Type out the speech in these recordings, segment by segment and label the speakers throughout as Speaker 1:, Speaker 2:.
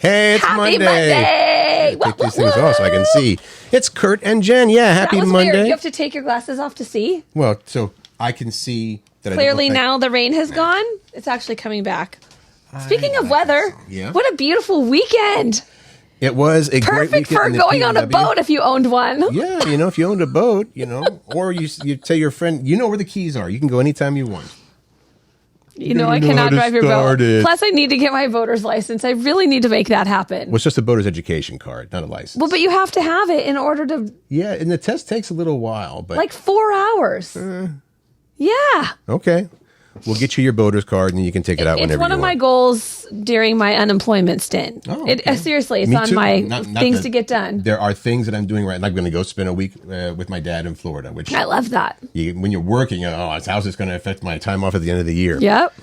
Speaker 1: Hey, it's
Speaker 2: Happy
Speaker 1: Monday.
Speaker 2: Monday.
Speaker 1: Take these things off so I can see. It's Curt and Jen. Yeah, happy
Speaker 2: That was
Speaker 1: Monday.
Speaker 2: weird. You have to take your glasses off to see.
Speaker 1: Well, so I can see that.
Speaker 2: Clearly now the rain has gone. It's actually coming back. Speaking of weather, what a beautiful weekend.
Speaker 1: It was a great
Speaker 2: Perfect for
Speaker 1: weekend in the
Speaker 2: going on a
Speaker 1: PNW.
Speaker 2: boat if you owned one.
Speaker 1: Yeah, if you owned a boat, or you tell your friend, where the keys are. You can go anytime you want.
Speaker 2: I cannot drive your boat. Plus, I need to get my voter's license. I really need to make that happen.
Speaker 1: Well, it's just a boater's education card, not a license.
Speaker 2: Well, but you have to have it in order to...
Speaker 1: Yeah, and the test takes a little while. But
Speaker 2: like 4 hours. Yeah.
Speaker 1: Okay. We'll get you your boater's card, and then you can take it out whenever you want.
Speaker 2: It's one of my goals during my unemployment stint.
Speaker 1: Oh, okay.
Speaker 2: Seriously, it's
Speaker 1: Me
Speaker 2: on
Speaker 1: too.
Speaker 2: my
Speaker 1: Not
Speaker 2: things
Speaker 1: that
Speaker 2: to get done.
Speaker 1: There are things that I'm doing right. Like I'm going to go spend a week with my dad in Florida, which
Speaker 2: I love that.
Speaker 1: When you're working, how's this going to affect my time off at the end of the year?
Speaker 2: Yep.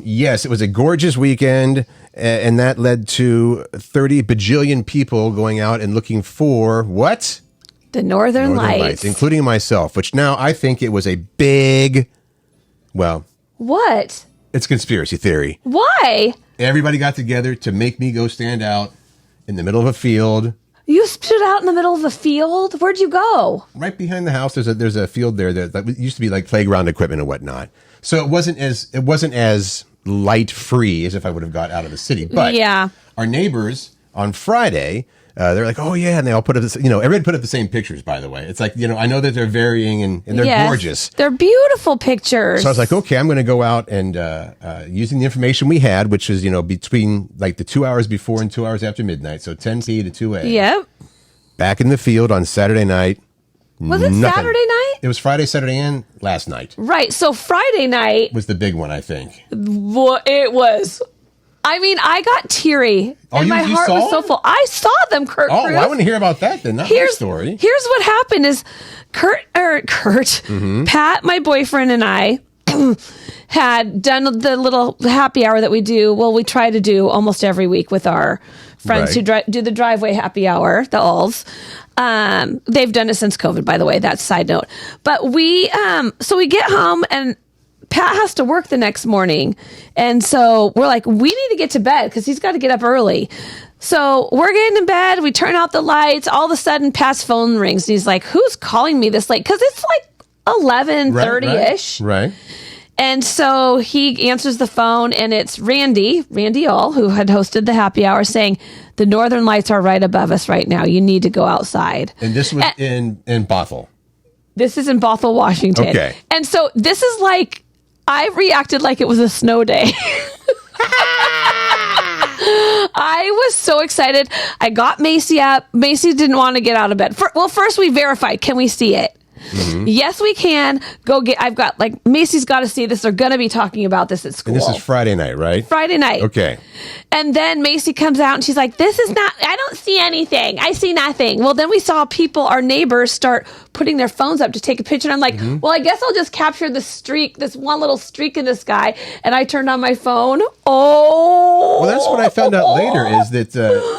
Speaker 1: Yes, it was a gorgeous weekend, and that led to 30 bajillion people going out and looking for what?
Speaker 2: The Northern Lights.
Speaker 1: Including myself, which now I think it was a big,
Speaker 2: What?
Speaker 1: It's conspiracy theory.
Speaker 2: Why?
Speaker 1: Everybody got together to make me go stand out in the middle of a field.
Speaker 2: You stood out in the middle of a field? Where'd you go?
Speaker 1: Right behind the house, there's a field there that used to be like playground equipment and whatnot. So it wasn't as light free as if I would have got out of the city. But our neighbors on Friday, they're like, oh yeah, and they all put up this, everybody put up the same pictures, by the way. It's like, I know that they're varying and they're gorgeous.
Speaker 2: They're beautiful pictures.
Speaker 1: So I was like, okay, I'm going to go out and using the information we had, which is, between like the 2 hours before and 2 hours after midnight. So 10 p to 2 a.
Speaker 2: Yep.
Speaker 1: Back in the field on Saturday night.
Speaker 2: Was it Saturday night?
Speaker 1: It was Friday, Saturday, and last night.
Speaker 2: Right. So Friday night
Speaker 1: was the big one, I think.
Speaker 2: Well, it was. I mean, I got teary, and my heart was so full. I saw them, Curt.
Speaker 1: Oh, well, I want to hear about that then. Not my story.
Speaker 2: Here's what happened: is Curt, Pat, my boyfriend, and I had done the little happy hour that we do. Well, we try to do almost every week with our friends who do the driveway happy hour, the alls. They've done it since COVID, by the way. That's a side note. But we get home and Pat has to work the next morning. And so we're like, we need to get to bed because he's got to get up early. So we're getting in bed. We turn out the lights. All of a sudden, Pat's phone rings. And he's like, who's calling me this late? Because it's like 11:30-ish.
Speaker 1: Right.
Speaker 2: And so he answers the phone, and it's Randy All, who had hosted the happy hour, saying, the Northern Lights are right above us right now. You need to go outside.
Speaker 1: And this was in Bothell.
Speaker 2: This is in Bothell, Washington.
Speaker 1: Okay.
Speaker 2: And so this is like, I reacted like it was a snow day. I was so excited. I got Macy up. Macy didn't want to get out of bed. First we verified, can we see it? Mm-hmm. Yes, we can. Macy's got to see this. They're going to be talking about this at school.
Speaker 1: And this is Friday night, right?
Speaker 2: Friday night.
Speaker 1: Okay.
Speaker 2: And then Macy comes out and she's like, this is not, I don't see anything. I see nothing. Well, then we saw our neighbors start putting their phones up to take a picture. And I'm like, well, I guess I'll just capture the streak, this one little streak in the sky. And I turned on my phone. Oh.
Speaker 1: Well, that's what I found out later is that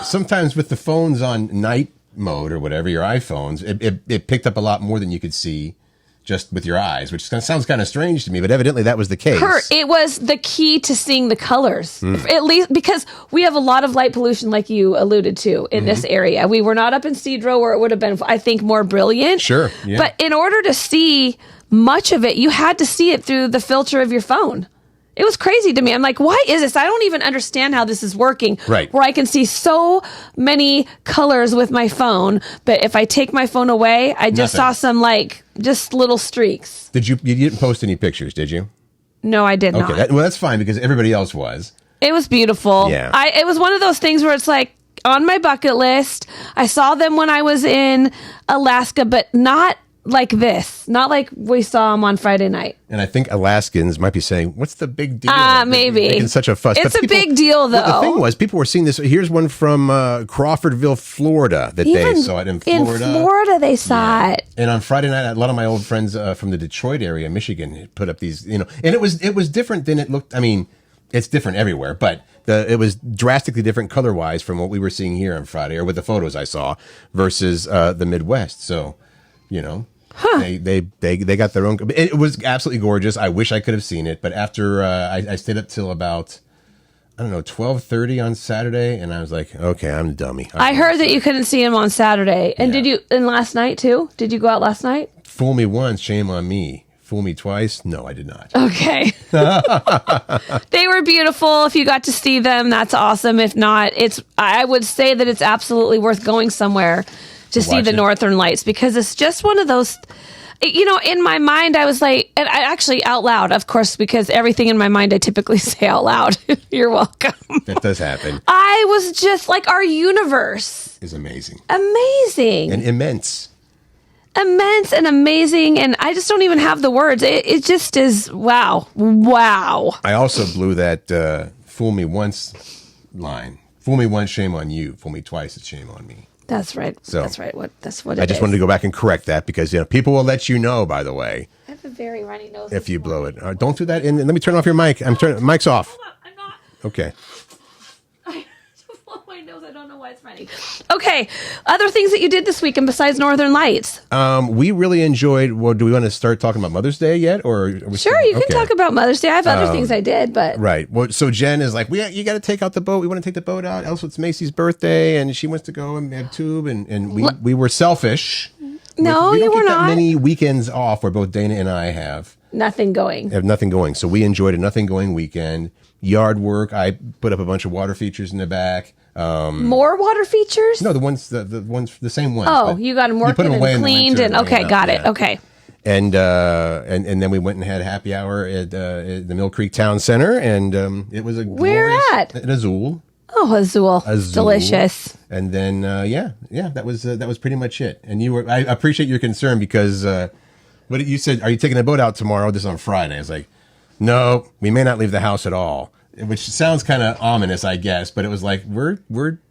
Speaker 1: sometimes with the phones on night mode or whatever, your iPhones, it picked up a lot more than you could see just with your eyes, which sounds kind of strange to me, but evidently that was the case.
Speaker 2: Curt, it was the key to seeing the colors, at least because we have a lot of light pollution, like you alluded to, in this area. We were not up in Cedro where it would have been, I think, more brilliant.
Speaker 1: Sure. Yeah.
Speaker 2: But in order to see much of it, you had to see it through the filter of your phone. It was crazy to me. I'm like, why is this? I don't even understand how this is working.
Speaker 1: Right.
Speaker 2: Where I can see so many colors with my phone, but if I take my phone away, I just saw some just little streaks.
Speaker 1: You didn't post any pictures, did you?
Speaker 2: No, I did not.
Speaker 1: Okay, that's fine because everybody else was.
Speaker 2: It was beautiful.
Speaker 1: Yeah.
Speaker 2: It was one of those things where it's like on my bucket list. I saw them when I was in Alaska, but not like this. Not like we saw them on Friday night.
Speaker 1: And I think Alaskans might be saying, what's the big deal?
Speaker 2: Maybe.
Speaker 1: Making such a fuss.
Speaker 2: It's a big deal, though.
Speaker 1: The thing was, people were seeing this. Here's one from Crawfordville, Florida, that they saw it in Florida.
Speaker 2: In Florida, they saw it.
Speaker 1: And on Friday night, a lot of my old friends from the Detroit area, Michigan, put up these, and it was different than it looked. I mean, it's different everywhere, but it was drastically different color-wise from what we were seeing here on Friday, or with the photos I saw, versus the Midwest. So, They got their own. It was absolutely gorgeous. I wish I could have seen it, but after I stayed up till about I don't know, 12:30 on Saturday, and I was like, okay, I'm a dummy.
Speaker 2: I heard that you couldn't see him on Saturday. And and last night too? Did you go out last night?
Speaker 1: Fool me once, shame on me. Fool me twice? No, I did not.
Speaker 2: Okay. They were beautiful. If you got to see them, that's awesome. If not, I would say that it's absolutely worth going somewhere to see the Northern Lights, because it's just one of those, in my mind, I was like, and I actually out loud, of course, because everything in my mind I typically say out loud. You're welcome.
Speaker 1: That does happen.
Speaker 2: I was just like, our universe
Speaker 1: is amazing.
Speaker 2: Amazing.
Speaker 1: And immense
Speaker 2: and amazing, and I just don't even have the words. It just is wow.
Speaker 1: I also blew that fool me once line. Fool me once, shame on you. Fool me twice, it's shame on me.
Speaker 2: That's right.
Speaker 1: So
Speaker 2: that's right. That's what it is.
Speaker 1: I just wanted to go back and correct that, because people will let you know, by the way.
Speaker 2: I have a very runny nose.
Speaker 1: If you blow it. Don't do that. And let me turn off your mic. Mic's off.
Speaker 2: Hold on, I'm not.
Speaker 1: Okay.
Speaker 2: I just blow my nose. I don't know why it's runny. Okay. Other things that you did this weekend besides Northern Lights?
Speaker 1: We really enjoyed. Well, do we want to start talking about Mother's Day yet, or
Speaker 2: sure? You can talk about Mother's Day. I have other things I did, but
Speaker 1: right. Well, so Jen is like, you got to take out the boat. We want to take the boat out. Also, it's Macy's birthday, and she wants to go and have tube, and we were selfish.
Speaker 2: No,
Speaker 1: we
Speaker 2: you were not.
Speaker 1: That many weekends off where both Dana and I have
Speaker 2: nothing going.
Speaker 1: So we enjoyed a nothing going weekend. Yard work. I put up a bunch of water features in the back.
Speaker 2: More water features?
Speaker 1: No, the same ones.
Speaker 2: Oh, you got them working and cleaned and okay, got it. Okay.
Speaker 1: And then we went and had happy hour at the Mill Creek Town Center, and it was
Speaker 2: where at
Speaker 1: Azul.
Speaker 2: Oh, Azul, delicious.
Speaker 1: And then that was pretty much it. And I appreciate your concern, because what you said, are you taking the boat out tomorrow? This is on Friday. I was like, no, we may not leave the house at all. Which sounds kind of ominous, I guess, but it was like, we're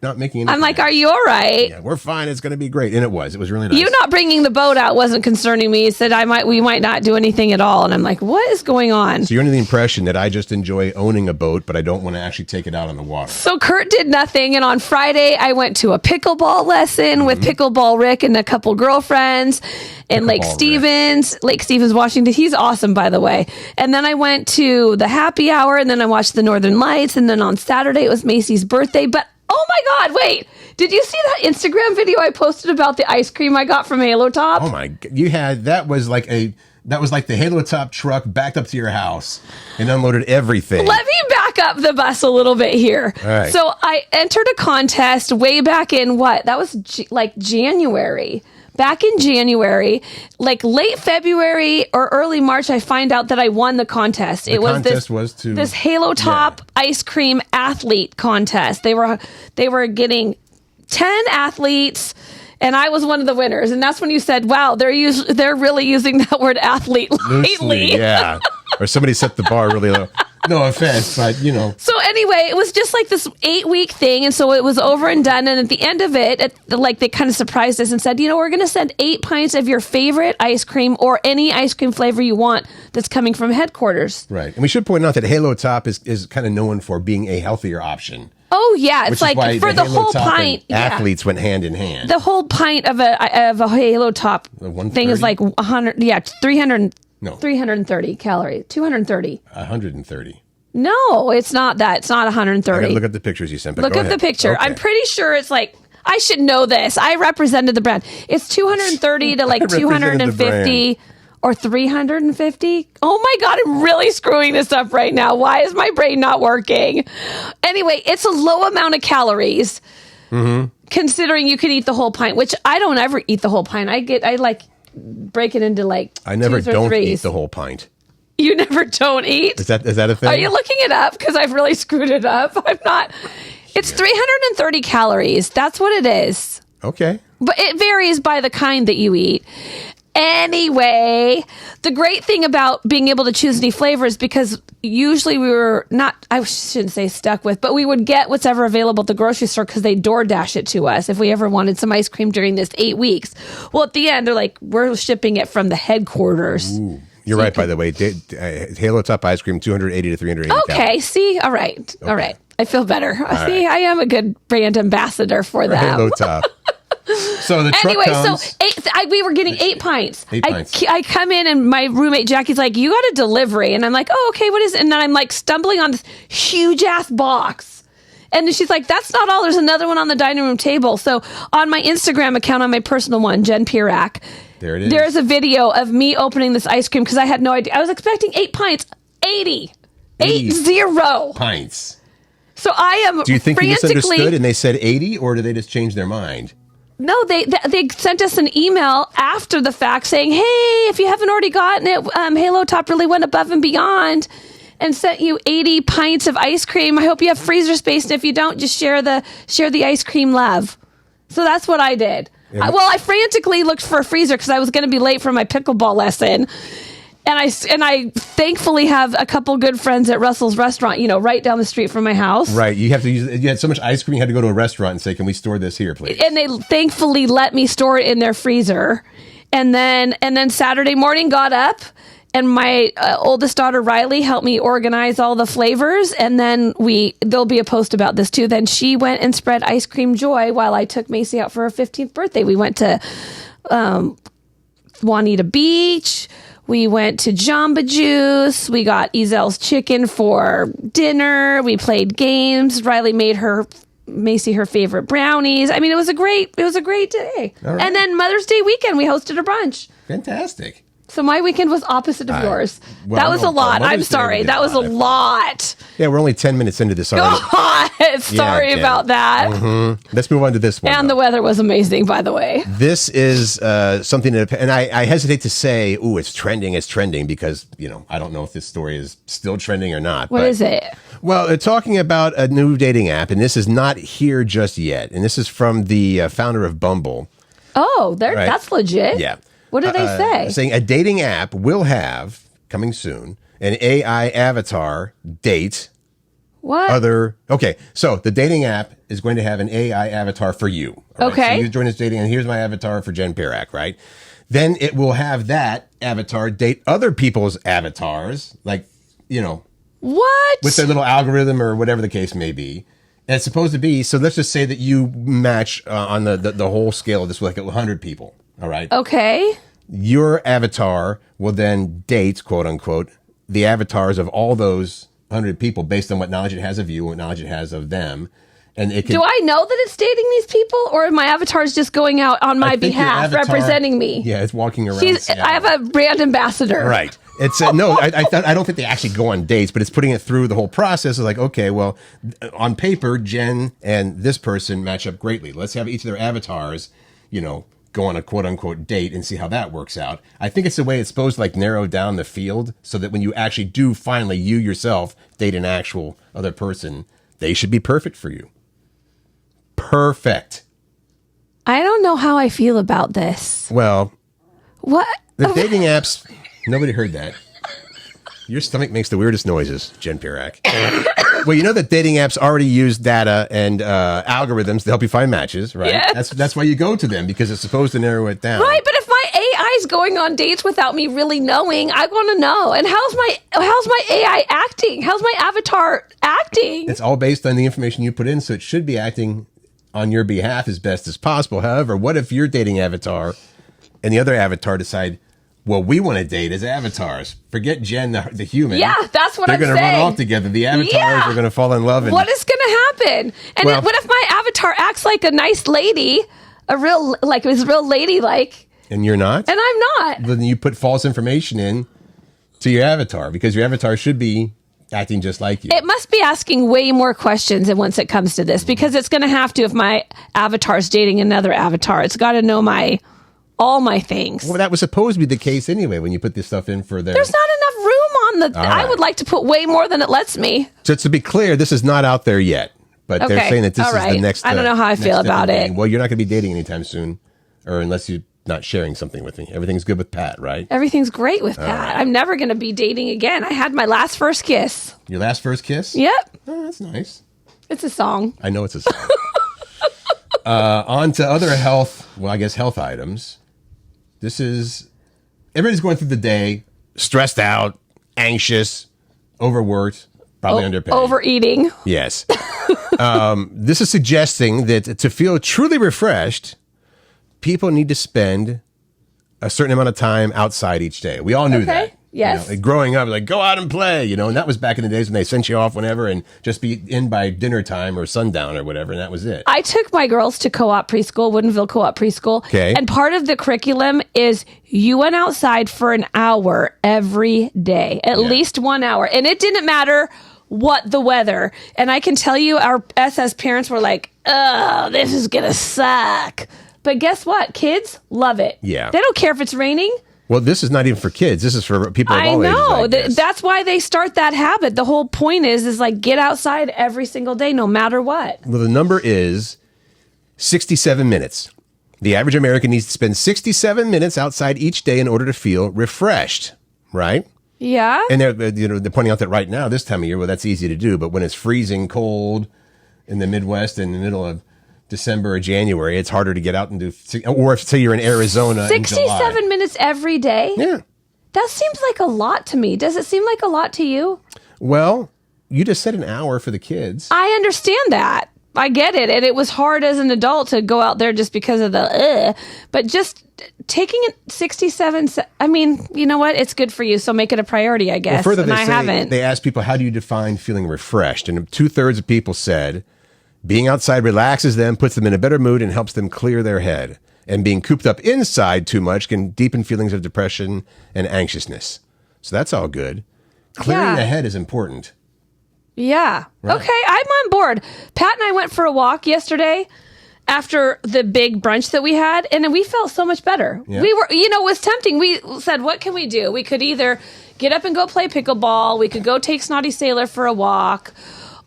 Speaker 1: not making any.
Speaker 2: I'm like, are you all right?
Speaker 1: Yeah, we're fine. It's going to be great. And it was really nice.
Speaker 2: You not bringing the boat out wasn't concerning me. He said we might not do anything at all. And I'm like, what is going on?
Speaker 1: So you're under the impression that I just enjoy owning a boat, but I don't want to actually take it out on the water.
Speaker 2: So Curt did nothing. And on Friday, I went to a pickleball lesson with Pickleball Rick and a couple girlfriends in Lake Stevens, Washington. He's awesome, by the way. And then I went to the happy hour, and then I watched the Northern Lights, and then on Saturday it was Macy's birthday. But oh my God, wait, did you see that Instagram video I posted about the ice cream I got from Halotop?
Speaker 1: Oh my God, that was like the Halotop truck backed up to your house and unloaded everything.
Speaker 2: Let me back up the bus a little bit here.
Speaker 1: All right.
Speaker 2: So I entered a contest way back in that was January. Back in January, like late February or early March, I find out that I won the contest. This Halotop ice cream athlete contest. They were getting 10 athletes, and I was one of the winners. And that's when you said, "Wow, they're really using that word athlete lightly."
Speaker 1: Yeah, or somebody set the bar really low. No offense, but
Speaker 2: So anyway, it was just like this 8-week thing, and so it was over and done. And at the end of it, they kind of surprised us and said, we're going to send 8 pints of your favorite ice cream or any ice cream flavor you want that's coming from headquarters.
Speaker 1: Right, and we should point out that Halotop is kind of known for being a healthier option.
Speaker 2: Oh yeah, it's like for the whole pint.
Speaker 1: Athletes went hand in hand.
Speaker 2: The whole pint of a Halotop thing is like 100. Yeah, 300. No. 330 calories. 230.
Speaker 1: 130.
Speaker 2: No, it's not that. It's not 130.
Speaker 1: Look at the pictures you sent.
Speaker 2: Look at the picture. Okay. I'm pretty sure it's like, I should know this. I represented the brand. It's 230 to like 250 or 350. Oh my God, I'm really screwing this up right now. Why is my brain not working? Anyway, it's a low amount of calories. Considering you can eat the whole pint, which I don't ever eat the whole pint. I like break it into like
Speaker 1: I never don't eat the whole pint.
Speaker 2: You never don't eat?
Speaker 1: Is that a thing?
Speaker 2: Are you looking it up? Because I've really screwed it up. I'm not. It's 330 calories. That's what it is.
Speaker 1: Okay.
Speaker 2: But it varies by the kind that you eat. Anyway, the great thing about being able to choose any flavors, because usually we were not, I shouldn't say stuck with, but we would get what's ever available at the grocery store because they DoorDash it to us if we ever wanted some ice cream during this 8 weeks. Well, at the end, they're like, we're shipping it from the headquarters.
Speaker 1: Ooh. You're right, by the way. Halotop ice cream, 280 to 380
Speaker 2: Okay, calories. See? All right. Okay. All right. I feel better. See, I am a good brand ambassador for them.
Speaker 1: Halotop. So the truck comes.
Speaker 2: So we were getting 8 pints.
Speaker 1: 8 pints.
Speaker 2: I come in and my roommate Jackie's like, "You got a delivery," and I'm like, "Oh, okay, what is it?" And then I'm like stumbling on this huge ass box, and she's like, "That's not all. There's another one on the dining room table." So on my Instagram account, on my personal one, Jen Pirak,
Speaker 1: there it is.
Speaker 2: There's a video of me opening this ice cream because I had no idea. I was expecting 8 pints, 80
Speaker 1: pints.
Speaker 2: So I am.
Speaker 1: Do you think you misunderstood and they said 80, or did they just change their mind?
Speaker 2: No, they sent us an email after the fact saying, "Hey, if you haven't already gotten it, Halotop really went above and beyond and sent you 80 pints of ice cream. I hope you have freezer space, and if you don't, just share the ice cream love." So that's what I did.
Speaker 1: Yeah.
Speaker 2: I frantically looked for a freezer because I was going to be late for my pickleball lesson. And I thankfully have a couple good friends at Russell's Restaurant, right down the street from my house.
Speaker 1: Right. You had so much ice cream, you had to go to a restaurant and say, "Can we store this here, please?"
Speaker 2: And they thankfully let me store it in their freezer. And then Saturday morning got up, and my oldest daughter, Riley, helped me organize all the flavors. And then there'll be a post about this too. Then she went and spread ice cream joy while I took Macy out for her 15th birthday. We went to Juanita Beach. We went to Jamba Juice. We got Ezel's chicken for dinner. We played games. Riley made Macy her favorite brownies. I mean, it was a great day.
Speaker 1: Right.
Speaker 2: And then Mother's Day weekend, we hosted a brunch.
Speaker 1: Fantastic.
Speaker 2: So my weekend was opposite of yours.
Speaker 1: Well,
Speaker 2: that was a lot. I'm sorry. That was a lot.
Speaker 1: Yeah, we're only 10 minutes into this already.
Speaker 2: God, sorry about that.
Speaker 1: Mm-hmm. Let's move on to this one.
Speaker 2: And the weather was amazing, by the way.
Speaker 1: This is something that, and I hesitate to say, "Ooh, it's trending," because, I don't know if this story is still trending or not.
Speaker 2: What is it?
Speaker 1: Well, they're talking about a new dating app, and this is not here just yet. And this is from the founder of Bumble.
Speaker 2: Oh, that's legit.
Speaker 1: Yeah.
Speaker 2: What did they say?
Speaker 1: Saying a dating app will have, coming soon, an AI avatar date.
Speaker 2: What?
Speaker 1: Okay, so the dating app is going to have an AI avatar for you. Right?
Speaker 2: Okay.
Speaker 1: So you join this dating, and here's my avatar for Jen Pirak, right? Then it will have that avatar date other people's avatars, like,
Speaker 2: what?
Speaker 1: with their little algorithm or whatever the case may be. And it's supposed to be, so let's just say that you match on the whole scale of this with like 100 people. All right.
Speaker 2: Okay.
Speaker 1: Your avatar will then date, quote unquote, the avatars of all those 100 people based on what knowledge it has of you, what knowledge it has of them. And it can,
Speaker 2: do I know that it's dating these people, or my avatar is just going out on my behalf, representing me?
Speaker 1: Yeah, it's walking around.
Speaker 2: I have a brand ambassador.
Speaker 1: Right. It's no, I don't think they actually go on dates, but it's putting it through the whole process of like, okay, well, on paper, Jen and this person match up greatly. Let's have each of their avatars, go on a quote unquote date and see how that works out. I think it's the way it's supposed to like narrow down the field so that when you actually do finally you yourself date an actual other person, they should be perfect for you. Perfect.
Speaker 2: I don't know how I feel about this.
Speaker 1: Well,
Speaker 2: what?
Speaker 1: The dating apps, nobody heard that. Your stomach makes the weirdest noises, Jen Pirak. Well, you know that dating apps already use data and algorithms to help you find matches, right?
Speaker 2: Yes.
Speaker 1: That's why you go to them, because it's supposed to narrow it down.
Speaker 2: Right, but if my AI is going on dates without me really knowing, I want to know. And how's my AI acting? How's my avatar acting?
Speaker 1: It's all based on the information you put in, so it should be acting on your behalf as best as possible. However, what if your dating avatar and the other avatar decide, well, we want to date as avatars. Forget Jen, the human.
Speaker 2: Yeah, that's what I'm saying.
Speaker 1: They're going to run off together. The avatars are going to fall in love. And
Speaker 2: what is going to happen? And what if my avatar acts like a nice lady, is real ladylike,
Speaker 1: and you're not?
Speaker 2: And I'm not.
Speaker 1: Then you put false information in to your avatar, because your avatar should be acting just like you.
Speaker 2: It must be asking way more questions once it comes to this, because it's going to have to, if my avatar is dating another avatar, it's got to know all my things.
Speaker 1: Well, that was supposed to be the case anyway when you put this stuff in for their...
Speaker 2: There's not enough room on the...
Speaker 1: Right.
Speaker 2: I would like to put way more than it lets me.
Speaker 1: So to be clear, this is not out there yet, but they're saying that this is the next...
Speaker 2: I don't know how I feel about it.
Speaker 1: Well, you're not going to be dating anytime soon, or unless you're not sharing something with me. Everything's good with Pat, right?
Speaker 2: Everything's great with Pat. Right. I'm never going to be dating again. I had my last first kiss.
Speaker 1: Your last first kiss?
Speaker 2: Yep.
Speaker 1: Oh, that's nice.
Speaker 2: It's a song.
Speaker 1: I know it's a song. On to other health items. This is, everybody's going through the day, stressed out, anxious, overworked, probably underpaid.
Speaker 2: Overeating.
Speaker 1: Yes. This is suggesting that to feel truly refreshed, people need to spend a certain amount of time outside each day. We all knew that.
Speaker 2: Yes.
Speaker 1: Like growing up, like go out and play, and that was back in the days when they sent you off whenever and just be in by dinner time or sundown or whatever, and that was it.
Speaker 2: I took my girls to co-op preschool, Woodinville Co-op Preschool.
Speaker 1: Okay.
Speaker 2: And part of the curriculum is you went outside for an hour every day, at least 1 hour. And it didn't matter what the weather. And I can tell you, us as parents were like, oh, this is going to suck. But guess what? Kids love it.
Speaker 1: Yeah.
Speaker 2: They don't care if it's raining.
Speaker 1: Well, this is not even for kids. This is for people of all ages. I know.
Speaker 2: That's why they start that habit. The whole point is like get outside every single day, no matter what.
Speaker 1: Well, the number is 67 minutes. The average American needs to spend 67 minutes outside each day in order to feel refreshed, right?
Speaker 2: Yeah.
Speaker 1: And they're pointing out that right now, this time of year, well, that's easy to do. But when it's freezing cold in the Midwest in the middle of December or January, it's harder to get out and do, or if say you're in Arizona
Speaker 2: 67 minutes every day?
Speaker 1: Yeah.
Speaker 2: That seems like a lot to me. Does it seem like a lot to you?
Speaker 1: Well, you just said an hour for the kids.
Speaker 2: I understand that. I get it. And it was hard as an adult to go out there just because of the, but just taking it 67, I mean, you know what? It's good for you. So make it a priority, I guess.
Speaker 1: Well, further,
Speaker 2: haven't.
Speaker 1: They asked people, how do you define feeling refreshed? And 2/3 of people said, being outside relaxes them, puts them in a better mood, and helps them clear their head. And being cooped up inside too much can deepen feelings of depression and anxiousness. So that's all good. Clearing the head is important.
Speaker 2: Yeah.
Speaker 1: Right.
Speaker 2: Okay, I'm on board. Pat and I went for a walk yesterday after the big brunch that we had, and we felt so much better.
Speaker 1: Yeah.
Speaker 2: We were, it was tempting. We said, what can we do? We could either get up and go play pickleball, we could go take Snotty Sailor for a walk,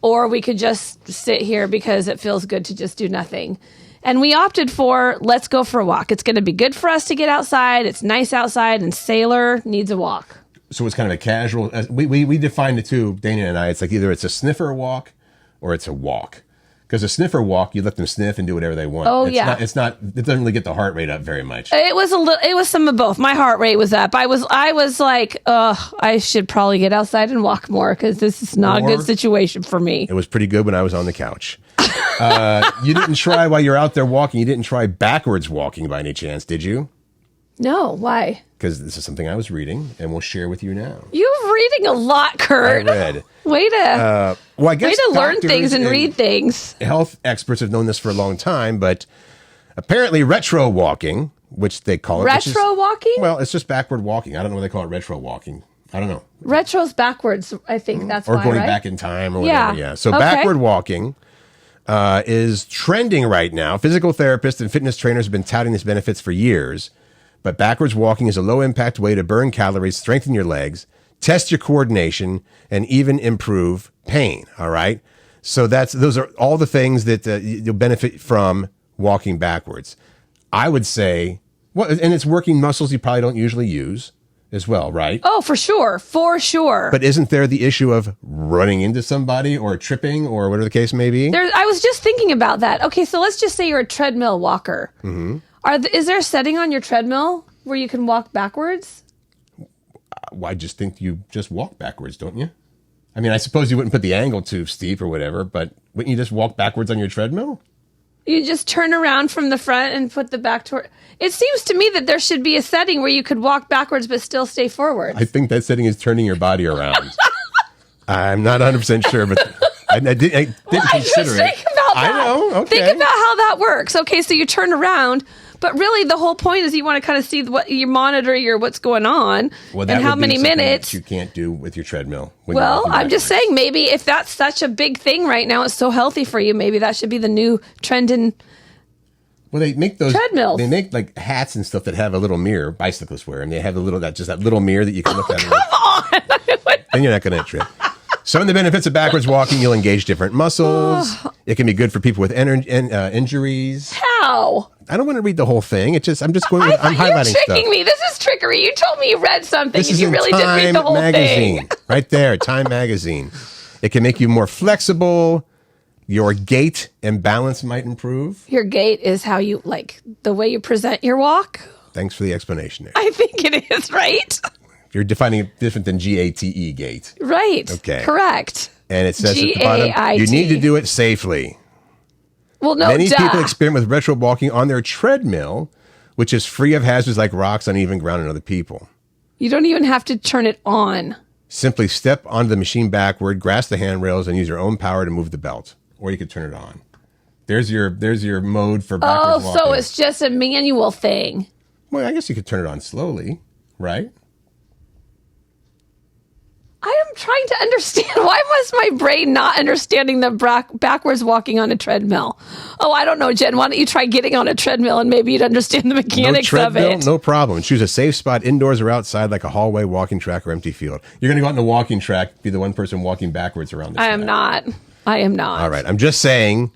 Speaker 2: or we could just sit here because it feels good to just do nothing. And we opted for, let's go for a walk. It's going to be good for us to get outside. It's nice outside, and Sailor needs a walk.
Speaker 1: So it's kind of a casual, we defined it too, Dana and I. It's like either it's a sniffer walk or it's a walk. Because a sniffer walk, you let them sniff and do whatever they want.
Speaker 2: Oh,
Speaker 1: it doesn't really get the heart rate up very much.
Speaker 2: It was some of both. My heart rate was up. I was like, I should probably get outside and walk more because this is not a good situation for me.
Speaker 1: It was pretty good when I was on the couch. You didn't try while you're out there walking. You didn't try backwards walking by any chance, did you?
Speaker 2: No, why?
Speaker 1: Because this is something I was reading and we'll share with you now.
Speaker 2: You're reading a lot, Curt.
Speaker 1: I read.
Speaker 2: Way to learn things and read things.
Speaker 1: Health experts have known this for a long time, but apparently retro walking, which they call it.
Speaker 2: Retro walking?
Speaker 1: Well, it's just backward walking. I don't know why they call it retro walking. I don't know.
Speaker 2: Retro's backwards, I think that's why,
Speaker 1: or going
Speaker 2: right?
Speaker 1: back in time or whatever. Yeah. So
Speaker 2: okay.
Speaker 1: Backward walking is trending right now. Physical therapists and fitness trainers have been touting its benefits for years. But backwards walking is a low-impact way to burn calories, strengthen your legs, test your coordination, and even improve pain, all right? So those are all the things that you'll benefit from walking backwards. I would say, and it's working muscles you probably don't usually use as well, right?
Speaker 2: Oh, for sure. For sure.
Speaker 1: But isn't there the issue of running into somebody or tripping or whatever the case may be?
Speaker 2: I was just thinking about that. Okay, so let's just say you're a treadmill walker.
Speaker 1: Mm-hmm.
Speaker 2: Is there a setting on your treadmill where you can walk backwards?
Speaker 1: Well, I just think you just walk backwards, don't you? I mean, I suppose you wouldn't put the angle too steep or whatever, but wouldn't you just walk backwards on your treadmill?
Speaker 2: You just turn around from the front and put the back toward. It seems to me that there should be a setting where you could walk backwards but still stay forward.
Speaker 1: I think that setting is turning your body around. I'm not 100% sure, but I didn't consider it.
Speaker 2: Think about that.
Speaker 1: I know. Okay.
Speaker 2: Think about how that works. Okay, so you turn around. But really, the whole point is you want to kind of see what you monitor what's going on and how many minutes.
Speaker 1: You can't do with your treadmill.
Speaker 2: Well, I'm just saying maybe if that's such a big thing right now, it's so healthy for you. Maybe that should be the new trend in.
Speaker 1: Well, they make those
Speaker 2: treadmills.
Speaker 1: They make like hats and stuff that have a little mirror. Bicyclists wear, and they have that little mirror that you can look at.
Speaker 2: Come on!
Speaker 1: And you're not going to trip. Some of the benefits of backwards walking, you'll engage different muscles. It can be good for people with injuries.
Speaker 2: How?
Speaker 1: I don't want to read the whole thing. I'm just going. I'm highlighting stuff.
Speaker 2: You're tricking me. This is trickery. You told me you read something.
Speaker 1: This is
Speaker 2: you really didn't read the whole
Speaker 1: magazine,
Speaker 2: thing.
Speaker 1: right there, Time magazine. It can make you more flexible. Your gait and balance might improve.
Speaker 2: Your gait is how you the way you present your walk.
Speaker 1: Thanks for the explanation there.
Speaker 2: I think it is, right?
Speaker 1: You're defining it different than GATE, gait.
Speaker 2: Right.
Speaker 1: Okay.
Speaker 2: Correct.
Speaker 1: And it says at the bottom, you need to do it safely.
Speaker 2: Well, no,
Speaker 1: Many people experiment with retro walking on their treadmill which is free of hazards like rocks, uneven ground, and other people.
Speaker 2: You don't even have to turn it on.
Speaker 1: Simply step onto the machine backward, grasp the handrails, and use your own power to move the belt. Or you could turn it on. There's your mode for backwards walking.
Speaker 2: So it's just a manual thing.
Speaker 1: Well, I guess you could turn it on slowly, right?
Speaker 2: I am trying to understand. Why was my brain not understanding the backwards walking on a treadmill? Oh, I don't know, Jen. Why don't you try getting on a treadmill and maybe you'd understand the mechanics of it?
Speaker 1: No problem. Choose a safe spot indoors or outside, like a hallway, walking track, or empty field. You're going to go out in the walking track, be the one person walking backwards around the track.
Speaker 2: I am not.
Speaker 1: All right. I'm just saying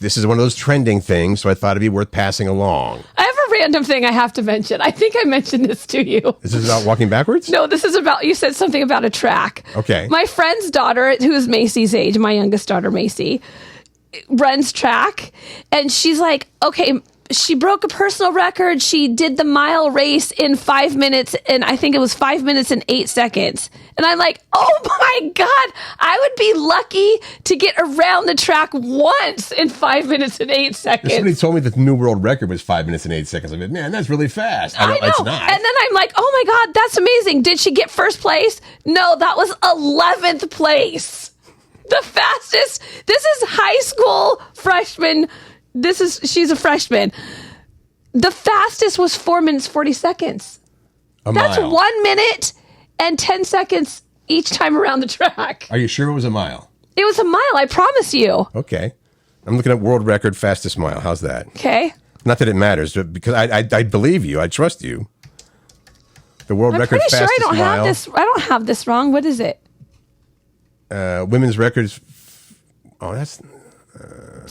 Speaker 1: this is one of those trending things, so I thought it'd be worth passing along.
Speaker 2: I have a random thing I have to mention. I think I mentioned this to you.
Speaker 1: Is this about walking backwards?
Speaker 2: No, this is about, you said something about a track.
Speaker 1: Okay.
Speaker 2: My friend's daughter, who is Macy's age, my youngest daughter, Macy, runs track. And she's like, okay, she broke a personal record. She did the mile race in 5 minutes, and I think it was 5 minutes and 8 seconds. And I'm like, oh my God, I would be lucky to get around the track once in 5 minutes and 8 seconds.
Speaker 1: Somebody told me that the new world record was 5 minutes and 8 seconds. I mean, man, that's really fast.
Speaker 2: I know.
Speaker 1: It's not.
Speaker 2: And then I'm like, oh my God, that's amazing. Did she get first place? No, that was 11th place. The fastest. This is high school freshman. She's a freshman. The fastest was 4 minutes, 40 seconds. That's
Speaker 1: mile.
Speaker 2: 1 minute and 10 seconds each time around the track.
Speaker 1: Are you sure it was a mile?
Speaker 2: It was a mile, I promise you.
Speaker 1: Okay. I'm looking at world record fastest mile. How's that?
Speaker 2: Okay.
Speaker 1: Not that it matters, but because I believe you. I trust you. The world record fastest mile.
Speaker 2: I'm pretty sure I don't have this wrong. What is it?
Speaker 1: Women's records. Oh, that's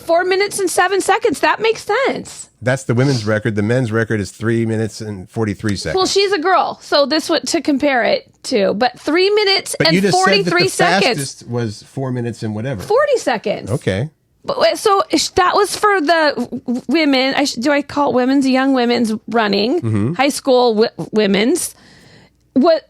Speaker 2: 4 minutes and 7 seconds. That makes sense.
Speaker 1: That's the women's record. The men's record is 3 minutes and 43 seconds.
Speaker 2: Well, she's a girl, so this what to compare it to. But 3 minutes and 43
Speaker 1: said that the
Speaker 2: seconds.
Speaker 1: Fastest was 4 minutes and whatever.
Speaker 2: 40 seconds.
Speaker 1: Okay.
Speaker 2: But, so that was for the women. Do I call it women's? Young women's running. High school women's.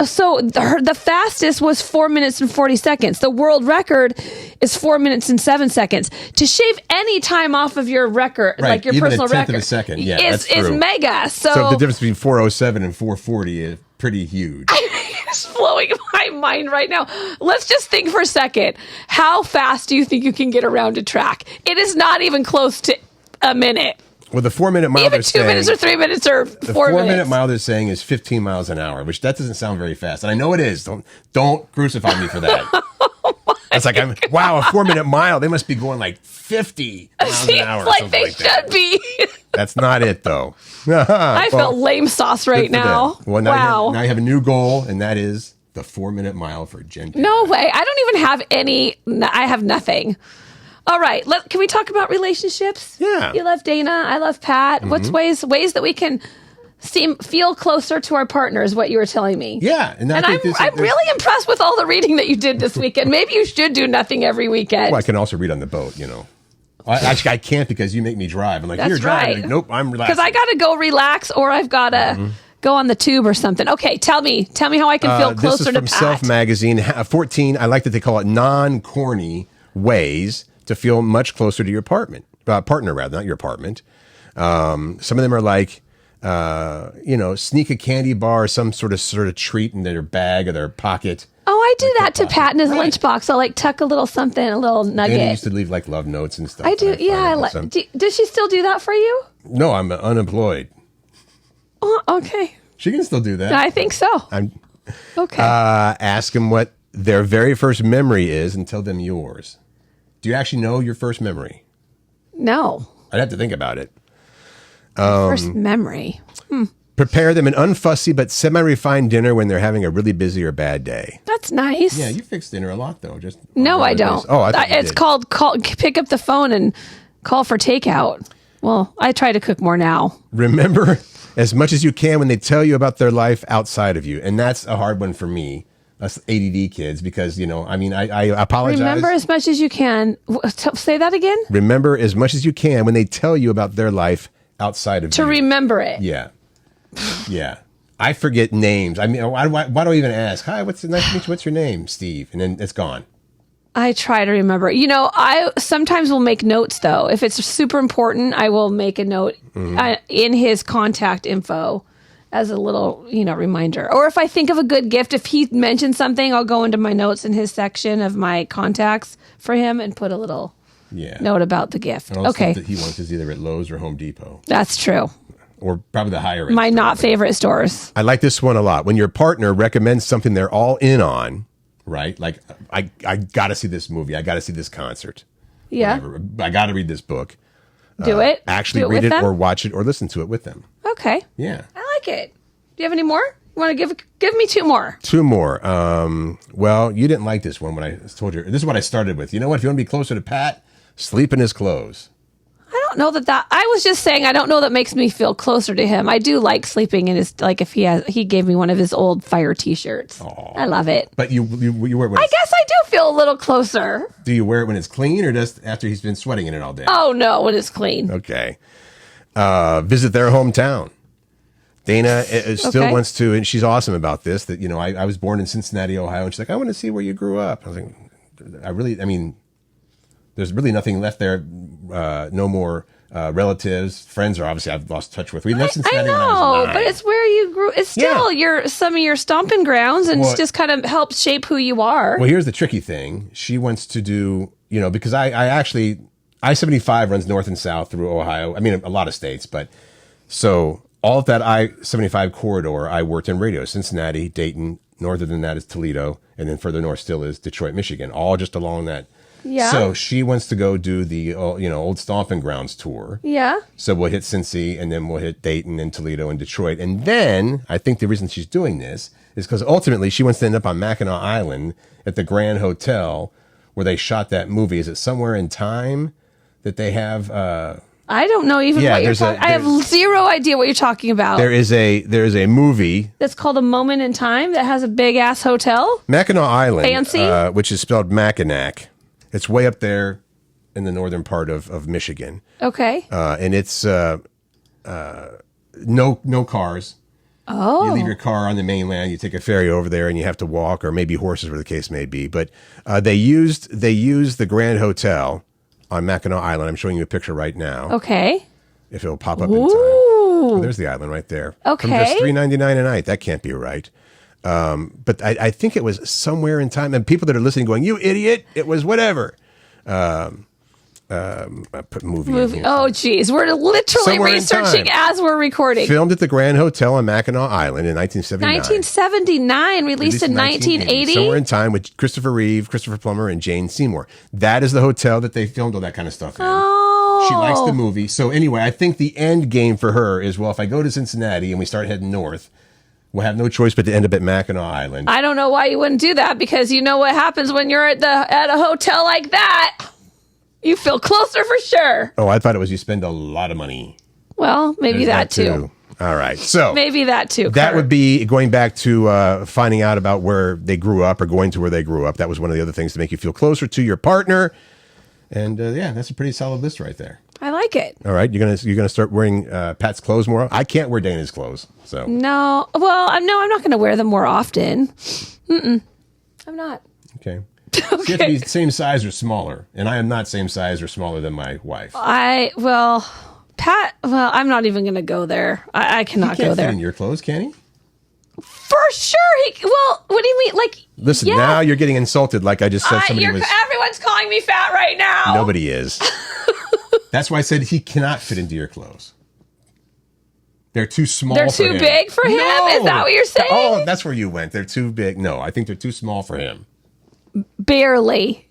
Speaker 2: So the fastest was 4 minutes and 40 seconds. The world record is 4 minutes and 7 seconds. To shave any time off of your record,
Speaker 1: right.
Speaker 2: like your
Speaker 1: Even
Speaker 2: personal
Speaker 1: a tenth
Speaker 2: record,
Speaker 1: of a second. Yeah,
Speaker 2: is mega. So
Speaker 1: the difference between 4:07 and 4:40 is pretty huge.
Speaker 2: It's blowing my mind right now. Let's just think for a second. How fast do you think you can get around a track? It is not even close to a minute.
Speaker 1: Well, the 4 minute mile
Speaker 2: even 2 minutes or 3 minutes or 4 minutes.
Speaker 1: The 4 minute mile they're saying is 15 miles an hour, which that doesn't sound very fast. And I know it is. Don't crucify me for that. It's like, wow, a 4 minute mile. They must be going like 50 miles an hour.
Speaker 2: Like they should be.
Speaker 1: That's not it, though.
Speaker 2: I felt lame sauce right now.
Speaker 1: Well, now you have a new goal, and that is the 4 minute mile for Jen.
Speaker 2: No way. I don't even have any. I have nothing. All right. Can we talk about relationships?
Speaker 1: Yeah.
Speaker 2: You love Dana. I love Pat. What's ways that we can feel closer to our partner is what you were telling me.
Speaker 1: Yeah.
Speaker 2: And I'm really impressed with all the reading that you did this weekend. Maybe you should do nothing every weekend.
Speaker 1: Well, I can also read on the boat, Actually, I can't because you make me drive. I'm like,
Speaker 2: that's
Speaker 1: you're driving.
Speaker 2: right.
Speaker 1: Like, nope, I'm relaxing.
Speaker 2: Because I got to go relax or I've got to go on the tube or something. Okay, tell me how I can feel closer to Pat.
Speaker 1: This is from Self Magazine. 14, I like that they call it non-corny ways to feel much closer to your partner, not your apartment. Some of them are like, sneak a candy bar or some sort of treat in their bag or their pocket.
Speaker 2: Oh, I do that to Pat in his lunchbox. I'll like tuck a little something, a little nugget.
Speaker 1: Dana used to leave like love notes and stuff.
Speaker 2: I do. Yeah. Does she still do that for you?
Speaker 1: No, I'm unemployed.
Speaker 2: Oh, okay.
Speaker 1: She can still do that.
Speaker 2: I think so. Okay.
Speaker 1: Ask them what their very first memory is and tell them yours. Do you actually know your first memory?
Speaker 2: No.
Speaker 1: I'd have to think about it.
Speaker 2: First memory.
Speaker 1: Prepare them an unfussy but semi-refined dinner when they're having a really busy or bad day.
Speaker 2: That's nice.
Speaker 1: Yeah, you fix dinner a lot, though.
Speaker 2: No, I don't.
Speaker 1: Oh, I thought
Speaker 2: it's called pick up the phone and call for takeout. Well, I try to cook more now.
Speaker 1: Remember as much as you can when they tell you about their life outside of you. And that's a hard one for me, us ADD kids, because, I apologize.
Speaker 2: Remember as much as you can. Say that again?
Speaker 1: Remember as much as you can when they tell you about their life outside of you.
Speaker 2: To remember it.
Speaker 1: Yeah. Yeah. I forget names. Why do I even ask? Hi, nice to meet you. What's your name? Steve. And then it's gone.
Speaker 2: I try to remember. I sometimes will make notes, though. If it's super important, I will make a note in his contact info as a little, reminder. Or if I think of a good gift, if he mentions something, I'll go into my notes in his section of my contacts for him and put a little note about the gift.
Speaker 1: And all the stuff that he wants is either at Lowe's or Home Depot.
Speaker 2: That's true.
Speaker 1: Or probably the higher end.
Speaker 2: My not favorite stores.
Speaker 1: I like this one a lot. When your partner recommends something they're all in on, right? Like, I got to see this movie. I got to see this concert.
Speaker 2: Yeah.
Speaker 1: Whatever. I got to read this book.
Speaker 2: Do it.
Speaker 1: Actually read it or watch it or listen to it with them.
Speaker 2: Okay.
Speaker 1: Yeah.
Speaker 2: I like it. Do you have any more? You want to give me 2 more?
Speaker 1: 2 more. Well, you didn't like this one when I told you. This is what I started with. You know what? If you want to be closer to Pat, sleep in his clothes.
Speaker 2: I don't know that I was just saying, I don't know that makes me feel closer to him. I do like sleeping in his, like if he gave me one of his old Fire t-shirts. Aww. I love it.
Speaker 1: But you wear it when
Speaker 2: I guess I do feel a little closer.
Speaker 1: Do you wear it when it's clean or just after he's been sweating in it all day?
Speaker 2: Oh, no, when it's clean.
Speaker 1: Okay. Visit their hometown. Dana still wants to, and she's awesome about this, that, I was born in Cincinnati, Ohio, and she's like, I want to see where you grew up. I was like, there's really nothing left there. No more relatives, friends are obviously I've lost touch with. We left Cincinnati when I was 9.
Speaker 2: But it's where you grew. It's still some of your stomping grounds, and it's just kind of helps shape who you are.
Speaker 1: Well, here's the tricky thing. She wants to do, because I actually, I-75 runs north and south through Ohio. I mean, a lot of states, but so all of that I-75 corridor, I worked in radio, Cincinnati, Dayton, northern than that is Toledo, and then further north still is Detroit, Michigan, all just along that. Yeah. So she wants to go do the old stomping grounds tour.
Speaker 2: Yeah.
Speaker 1: So we'll hit Cincy, and then we'll hit Dayton and Toledo and Detroit. And then I think the reason she's doing this is because ultimately she wants to end up on Mackinac Island at the Grand Hotel where they shot that movie. Is it Somewhere in Time that they have?
Speaker 2: I don't know even what you're talking. I have zero idea what you're talking about.
Speaker 1: There is a movie
Speaker 2: that's called A Moment in Time that has a big ass hotel.
Speaker 1: Mackinac Island,
Speaker 2: fancy,
Speaker 1: which is spelled Mackinac. It's way up there in the northern part of Michigan.
Speaker 2: Okay.
Speaker 1: And it's no cars.
Speaker 2: Oh.
Speaker 1: You leave your car on the mainland, you take a ferry over there, and you have to walk, or maybe horses, where the case may be. But they used the Grand Hotel on Mackinac Island. I'm showing you a picture right now.
Speaker 2: Okay.
Speaker 1: If it'll pop up in time. Oh, there's the island right there.
Speaker 2: Okay.
Speaker 1: From just $3.99 a night. That can't be right. But I think it was Somewhere in Time, and people that are listening going, "You idiot! It was whatever." I put movie.
Speaker 2: Oh, geez, we're literally
Speaker 1: Somewhere
Speaker 2: researching as we're recording.
Speaker 1: Filmed at the Grand Hotel on Mackinac Island in 1979.
Speaker 2: 1979, released in 1980.
Speaker 1: Somewhere in Time with Christopher Reeve, Christopher Plummer, and Jane Seymour. That is the hotel that they filmed all that kind of stuff in.
Speaker 2: Oh.
Speaker 1: She likes the movie. So anyway, I think the end game for her is, well, if I go to Cincinnati and we start heading north, we'll have no choice but to end up at Mackinac Island.
Speaker 2: I don't know why you wouldn't do that, because you know what happens when you're at a hotel like that. You feel closer for sure.
Speaker 1: Oh, I thought it was you spend a lot of money.
Speaker 2: Well, maybe that too.
Speaker 1: All right. So
Speaker 2: maybe that too.
Speaker 1: That
Speaker 2: Curt.
Speaker 1: would be going back to finding out about where they grew up or going to where they grew up. That was one of the other things to make you feel closer to your partner. And that's a pretty solid list right there.
Speaker 2: I like it.
Speaker 1: All right, you're gonna start wearing Pat's clothes more. I can't wear Dana's clothes, so
Speaker 2: no. Well, I'm not going to wear them more often. I'm not.
Speaker 1: Okay. Okay. You have to be same size or smaller, and I am not same size or smaller than my wife.
Speaker 2: Pat. Well, I'm not even going to go there. I cannot go there.
Speaker 1: Fit in your clothes, can he?
Speaker 2: For sure. Well, what do you mean? Like,
Speaker 1: listen, now you're getting insulted. Like I just said,
Speaker 2: everyone's calling me fat right now.
Speaker 1: Nobody is. That's why I said he cannot fit into your clothes. They're too small.
Speaker 2: They're too big for him? No. Is that what you're saying?
Speaker 1: Oh, that's where you went. They're too big. No, I think they're too small for him. Barely.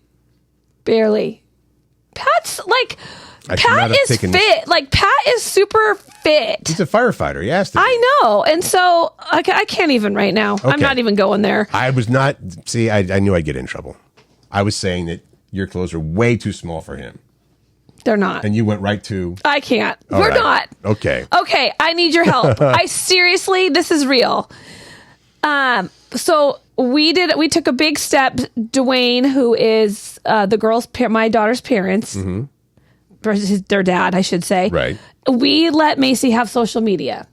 Speaker 2: Pat's like, Pat is fit. Like, Pat is super fit.
Speaker 1: He's a firefighter. He has to be.
Speaker 2: I know. And so I can't even right now. Okay. I'm not even going there.
Speaker 1: I was not. See, I knew I'd get in trouble. I was saying that your clothes are way too small for him.
Speaker 2: They're not.
Speaker 1: And you went right to...
Speaker 2: I can't. We're not.
Speaker 1: Okay.
Speaker 2: Okay, I need your help. I seriously, this is real. So we took a big step. Dwayne, who is my daughter's parents, versus their dad, I should say.
Speaker 1: Right.
Speaker 2: We let Macy have social media.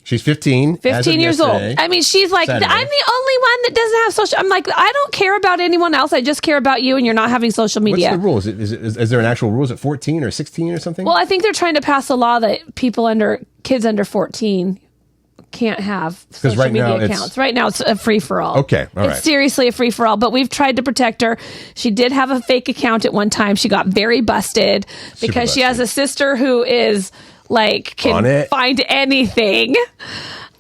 Speaker 1: She's 15.
Speaker 2: 15 years old. I mean, she's like, Saturday. I'm the only one that doesn't have social. I'm like, I don't care about anyone else. I just care about you, and you're not having social media.
Speaker 1: What's the rule? Is there an actual rule? Is it 14 or 16 or something?
Speaker 2: Well, I think they're trying to pass a law that kids under 14 can't have social media accounts. Right now, it's a free-for-all.
Speaker 1: Okay, all right.
Speaker 2: It's seriously a free-for-all, but we've tried to protect her. She did have a fake account at one time. She got very busted because she has a sister who is like, can find anything.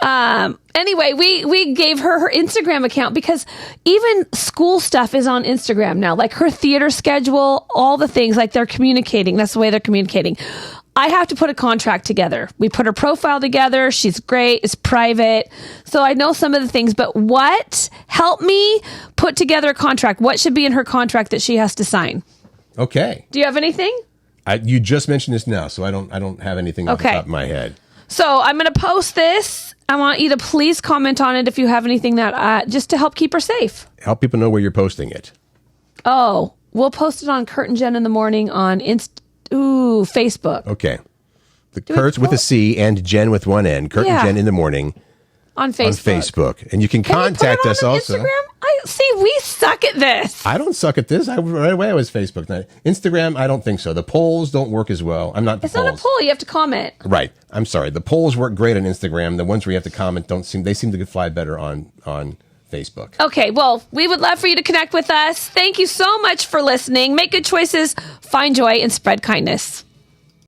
Speaker 2: Anyway, we gave her Instagram account because even school stuff is on Instagram now, like her theater schedule, all the things, like they're communicating. That's the way they're communicating. I have to put a contract together. We put her profile together. She's great. It's private. So I know some of the things, but help me put together a contract. What should be in her contract that she has to sign?
Speaker 1: Okay.
Speaker 2: Do you have anything?
Speaker 1: You just mentioned this now, so I don't have anything off the top of my head.
Speaker 2: So I'm going to post this. I want you to please comment on it if you have anything that just to help keep her safe.
Speaker 1: Help people know where you're posting it.
Speaker 2: Oh, we'll post it on Curt and Jen in the morning on Facebook.
Speaker 1: Okay. The Curts with a C and Jen with one N. Curt and Jen in the morning.
Speaker 2: On Facebook.
Speaker 1: And you can contact us also.
Speaker 2: Instagram? We suck at this.
Speaker 1: I don't suck at this. Right away I was Facebook. Instagram, I don't think so. The polls don't work as well. I'm not the polls.
Speaker 2: It's not a poll. You have to comment.
Speaker 1: Right. I'm sorry. The polls work great on Instagram. The ones where you have to comment seem to fly better on Facebook.
Speaker 2: Okay. Well, we would love for you to connect with us. Thank you so much for listening. Make good choices, find joy, and spread kindness.